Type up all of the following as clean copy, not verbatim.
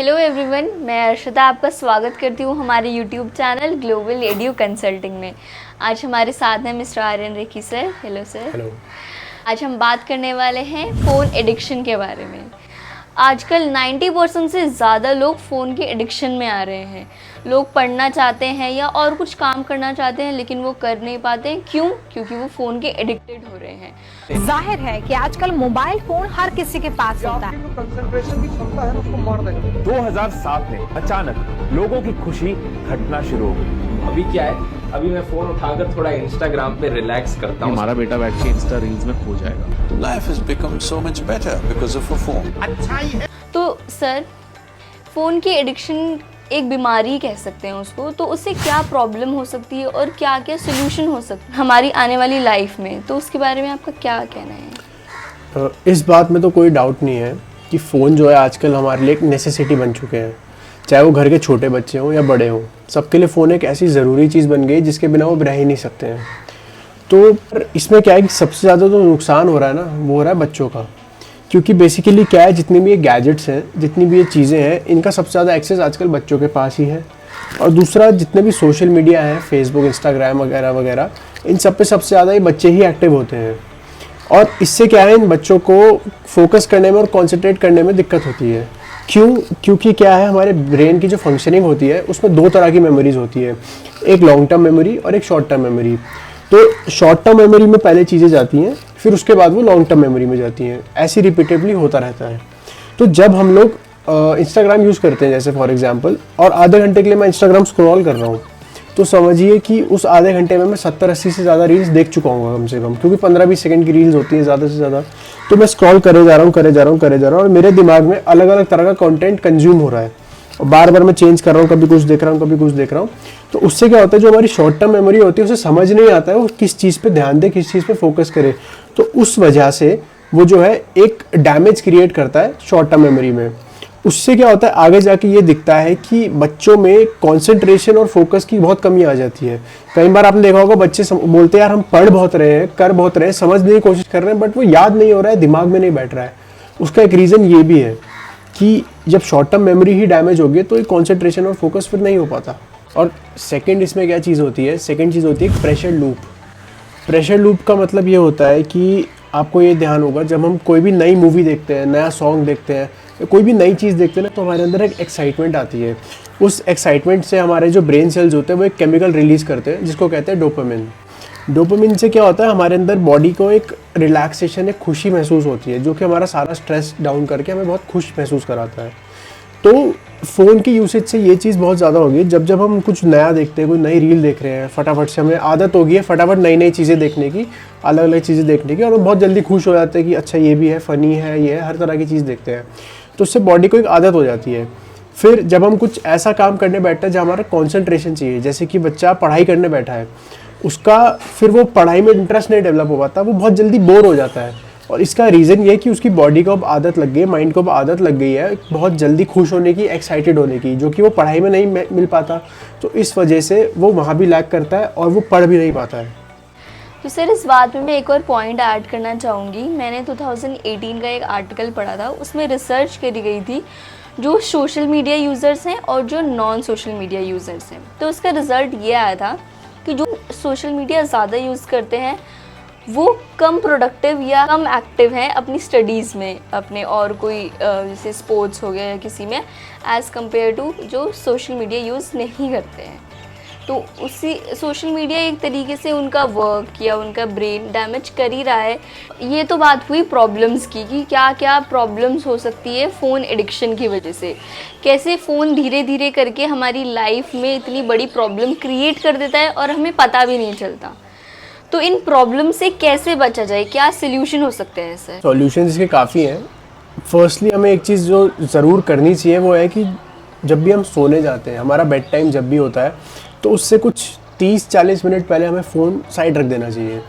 Hello everyone, मैं अर्शिता आपका स्वागत करती हूँ हमारे YouTube channel global edu consulting में। आज हमारे साथ हैं मिस्टर आर्यन रेखी सर। Hello sir. हेलो। आज हम बात करने वाले हैं फ़ोन एडिक्शन के बारे में। आजकल 90% से ज़्यादा लोग फ़ोन के एडिक्शन में आ रहे हैं। लोग पढ़ना चाहते हैं या और कुछ काम करना चाहते हैं लेकिन वो कर नहीं पाते। क्यों? क्योंकि वो फ़ोन के एडिक्टेड हो रहे हैं। जाहिर है कि आजकल मोबाइल फोन हर किसी के पास होता है। कंसंट्रेशन की क्षमता है उसको मार देगा। 2007 में अचानक लोगों की खुशी घटना शुरू हो गई। अभी क्या है, अभी मैं फोन उठाकर थोड़ा इंस्टाग्राम पे रिलैक्स करता हूँ। हमारा बेटा बैठ के इंस्टा रील्स में खो जाएगा। Life has become so much better because of a phone. तो सर, फ़ोन की एडिक्शन एक बीमारी कह सकते हैं उसको, तो उससे क्या प्रॉब्लम हो सकती है और क्या क्या सोल्यूशन हो सकता है हमारी आने वाली लाइफ में, तो उसके बारे में आपका क्या कहना है? इस बात में तो कोई डाउट नहीं है कि फ़ोन जो है आजकल हमारे लिए एक नेसेसिटी बन चुके हैं। चाहे वो घर के छोटे बच्चे हों या बड़े हों, सबके लिए फ़ोन एक ऐसी ज़रूरी चीज़ बन गई जिसके बिना वो रह ही नहीं सकते हैं। तो इसमें क्या है कि सबसे ज़्यादा जो नुकसान हो रहा है ना, वो हो रहा है बच्चों का। क्योंकि बेसिकली क्या है, जितनी भी ये गैजेट्स हैं, जितनी भी ये चीज़ें हैं, इनका सबसे ज़्यादा एक्सेस आजकल बच्चों के पास ही है। और दूसरा, जितने भी सोशल मीडिया है, फेसबुक, इंस्टाग्राम वगैरह वगैरह, इन सब पे सबसे ज़्यादा ये बच्चे ही एक्टिव होते हैं। और इससे क्या है, इन बच्चों को फोकस करने में और कॉन्सेंट्रेट करने में दिक्कत होती है। क्यों? क्योंकि क्या है, हमारे ब्रेन की जो फंक्शनिंग होती है उसमें दो तरह की मेमोरीज होती है, एक लॉन्ग टर्म मेमोरी और एक शॉर्ट टर्म मेमोरी। तो शॉर्ट टर्म मेमोरी में पहले चीज़ें जाती हैं, फिर उसके बाद वो लॉन्ग टर्म मेमोरी में जाती हैं। ऐसी रिपीटेडली होता रहता है। तो जब हम लोग इंस्टाग्राम यूज़ करते हैं, जैसे फॉर एग्जांपल, और आधे घंटे के लिए मैं इंस्टाग्राम स्क्रॉल कर रहा हूँ, तो समझिए कि उस आधे घंटे में मैं 70-80 से ज़्यादा रील्स देख चुका हूँ कम से कम, क्योंकि 15-20 सेकंड की रील्स होती हैं ज़्यादा से ज़्यादा। तो मैं स्क्रॉल करे जा रहा हूँ और मेरे दिमाग में अलग अलग तरह का कंटेंट कंज्यूम हो रहा है और बार बार मैं चेंज कर रहा हूँ, कभी कुछ देख रहा हूँ, कभी कुछ देख रहा हूँ। तो उससे क्या होता है, जो हमारी शॉर्ट टर्म मेमोरी होती है उसे समझ नहीं आता है वो किस चीज़ पे ध्यान दे, किस चीज़ पे फोकस करे। तो उस वजह से वो जो है एक डैमेज क्रिएट करता है शॉर्ट टर्म मेमोरी में। उससे क्या होता है, आगे जाके ये दिखता है कि बच्चों में कंसंट्रेशन और फोकस की बहुत कमी आ जाती है। कई बार आपने देखा होगा, बच्चे बोलते हैं यार हम पढ़ बहुत रहे हैं, कर बहुत रहे हैं, समझने की कोशिश कर रहे हैं, बट वो याद नहीं हो रहा है, दिमाग में नहीं बैठ रहा है। उसका एक रीज़न ये भी है कि जब शॉर्ट टर्म मेमोरी ही डैमेज होगी तो ये कंसंट्रेशन और फोकस फिर नहीं हो पाता। और सेकंड इसमें क्या चीज़ होती है, सेकंड चीज़ होती है प्रेशर लूप। प्रेशर लूप का मतलब ये होता है कि आपको ये ध्यान होगा, जब हम कोई भी नई मूवी देखते हैं, नया सॉन्ग देखते हैं, कोई भी नई चीज़ देखते हैं ना, तो हमारे अंदर एक एक्साइटमेंट आती है। उस एक्साइटमेंट से हमारे जो ब्रेन सेल्स होते हैं वो एक केमिकल रिलीज़ करते हैं जिसको कहते हैं डोपामिन। डोपामिन से क्या होता है, हमारे अंदर बॉडी को एक रिलैक्सेशन, एक खुशी महसूस होती है, जो कि हमारा सारा स्ट्रेस डाउन करके हमें बहुत खुश महसूस कराता है। तो फ़ोन की यूसेज से ये चीज़ बहुत ज़्यादा होगी। जब हम कुछ नया देखते हैं, कोई नई रील देख रहे हैं, फटाफट से हमें आदत होगी है फटाफट नई नई चीज़ें देखने की, अलग अलग चीज़ें देखने की, और हम बहुत जल्दी खुश हो जाते हैं कि अच्छा ये भी है, फ़नी है, ये है, हर तरह की चीज़ देखते हैं। तो उससे बॉडी को एक आदत हो जाती है। फिर जब हम कुछ ऐसा काम करने बैठते हैं जहाँ हमारा कॉन्सेंट्रेशन चाहिए, जैसे कि बच्चा पढ़ाई करने बैठा है, उसका फिर वो पढ़ाई में इंटरेस्ट नहीं डेवलप हो पाता, वो बहुत जल्दी बोर हो जाता है। और इसका रीज़न ये है कि उसकी बॉडी को अब आदत लग गई है, माइंड को अब आदत लग गई है बहुत जल्दी खुश होने की, एक्साइटेड होने की, जो कि वो पढ़ाई में नहीं मिल पाता। तो इस वजह से वो वहाँ भी लैग करता है और वो पढ़ भी नहीं पाता है। तो सर, इस बात में मैं एक और पॉइंट ऐड करना चाहूँगी। मैंने 2018 का एक आर्टिकल पढ़ा था, उसमें रिसर्च करी गई थी जो सोशल मीडिया यूज़र्स हैं और जो नॉन सोशल मीडिया यूज़र्स हैं। तो उसका रिज़ल्ट ये आया था कि जो सोशल मीडिया ज़्यादा यूज़ करते हैं वो कम प्रोडक्टिव या कम एक्टिव हैं अपनी स्टडीज़ में, अपने और कोई जैसे स्पोर्ट्स हो गया या किसी में, एज़ कम्पेयर टू जो सोशल मीडिया यूज़ नहीं करते हैं। तो उसी सोशल मीडिया एक तरीके से उनका वर्क या उनका ब्रेन डैमेज कर ही रहा है। ये तो बात हुई प्रॉब्लम्स की कि क्या क्या प्रॉब्लम्स हो सकती है फ़ोन एडिक्शन की वजह से। कैसे फ़ोन धीरे धीरे करके हमारी लाइफ में इतनी बड़ी प्रॉब्लम क्रिएट कर देता है और हमें पता भी नहीं चलता। तो इन प्रॉब्लम से कैसे बचा जाए, क्या सोल्यूशन हो सकते हैं सर? सॉल्यूशन इसके काफ़ी हैं। फर्स्टली हमें एक चीज़ जो ज़रूर करनी चाहिए वो है कि जब भी हम सोने जाते हैं, हमारा बेड टाइम जब भी होता है, तो उससे कुछ 30-40 मिनट पहले हमें फ़ोन साइड रख देना चाहिए।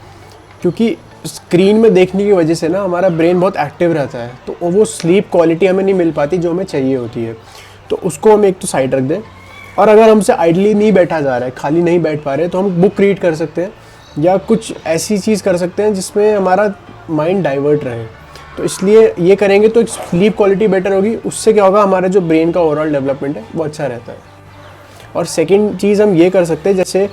क्योंकि स्क्रीन में देखने की वजह से ना हमारा ब्रेन बहुत एक्टिव रहता है, तो वो स्लीप क्वालिटी हमें नहीं मिल पाती जो हमें चाहिए होती है। तो उसको हम एक तो साइड रख दें। और अगर हमसे आइडली नहीं बैठा जा रहा है, खाली नहीं बैठ पा रहे, तो हम बुक रीड कर सकते हैं या कुछ ऐसी चीज़ कर सकते हैं जिसमें हमारा माइंड डाइवर्ट रहे। तो इसलिए ये करेंगे तो स्लीप क्वालिटी बेटर होगी, उससे क्या होगा हमारा जो ब्रेन का ओवरऑल डेवलपमेंट है वो अच्छा रहता है। और सेकंड चीज़ हम ये कर सकते हैं, जैसे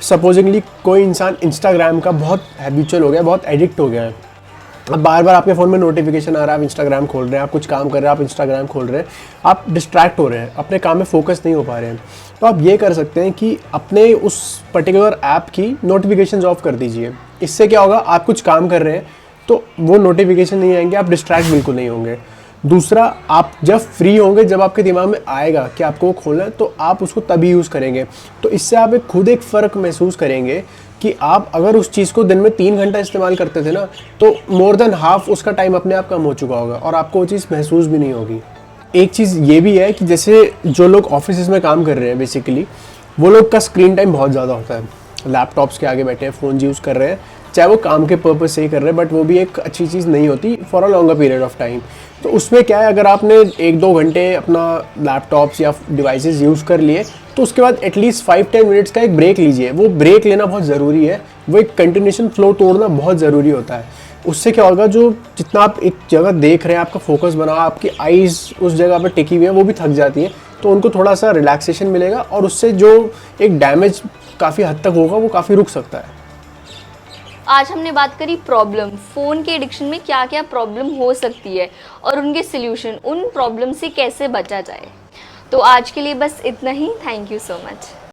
सपोजिंगली कोई इंसान इंस्टाग्राम का बहुत हैबिचुअल हो गया, बहुत एडिक्ट हो गया है, अब बार बार आपके फ़ोन में नोटिफिकेशन आ रहा है, आप इंस्टाग्राम खोल रहे हैं, आप कुछ काम कर रहे हैं, आप इंस्टाग्राम खोल रहे हैं, आप डिस्ट्रैक्ट हो रहे हैं, अपने काम में फोकस नहीं हो पा रहे हैं, तो आप ये कर सकते हैं कि अपने उस पर्टिकुलर ऐप की नोटिफिकेशंस ऑफ कर दीजिए। इससे क्या होगा, आप कुछ काम कर रहे हैं तो वो नोटिफिकेशन नहीं आएंगे, आप डिस्ट्रैक्ट बिल्कुल नहीं होंगे। दूसरा, आप जब फ्री होंगे, जब आपके दिमाग में आएगा कि आपको वो खोलना है, तो आप उसको तभी यूज़ करेंगे। तो इससे आप खुद एक फ़र्क महसूस करेंगे कि आप अगर उस चीज़ को दिन में 3 घंटा इस्तेमाल करते थे ना, तो मोर देन हाफ उसका टाइम अपने आप कम हो चुका होगा और आपको वो चीज़ महसूस भी नहीं होगी। एक चीज़ ये भी है कि जैसे जो लोग ऑफिस में काम कर रहे हैं बेसिकली, वो लोग का स्क्रीन टाइम बहुत ज़्यादा होता है, लैपटॉप्स के आगे बैठे हैं, फ़ोन यूज़ कर रहे हैं, चाहे वो काम के पर्पज़ से ही कर रहे हैं, बट वो भी एक अच्छी चीज़ नहीं होती for a longer period of time. तो उसमें क्या है, अगर आपने 1-2 घंटे अपना लैपटॉप्स या डिवाइसेस यूज़ कर लिए, तो उसके बाद एटलीस्ट 5-10 मिनट्स का एक ब्रेक लीजिए। वो ब्रेक लेना बहुत ज़रूरी है, वो एक कंटिन्यूशन फ्लो तोड़ना बहुत ज़रूरी होता है। उससे क्या होगा, जो जितना आप एक जगह देख रहे हैं, आपका फोकस बना, आपकी आइज़ उस जगह पर टिकी हुई है, वो भी थक जाती है, तो उनको थोड़ा सा रिलैक्सेशन मिलेगा और उससे जो एक डैमेज काफ़ी हद तक होगा वो काफ़ी रुक सकता है। आज हमने बात करी प्रॉब्लम, फ़ोन के एडिक्शन में क्या क्या प्रॉब्लम हो सकती है और उनके सल्यूशन, उन प्रॉब्लम से कैसे बचा जाए। तो आज के लिए बस इतना ही। Thank you so much.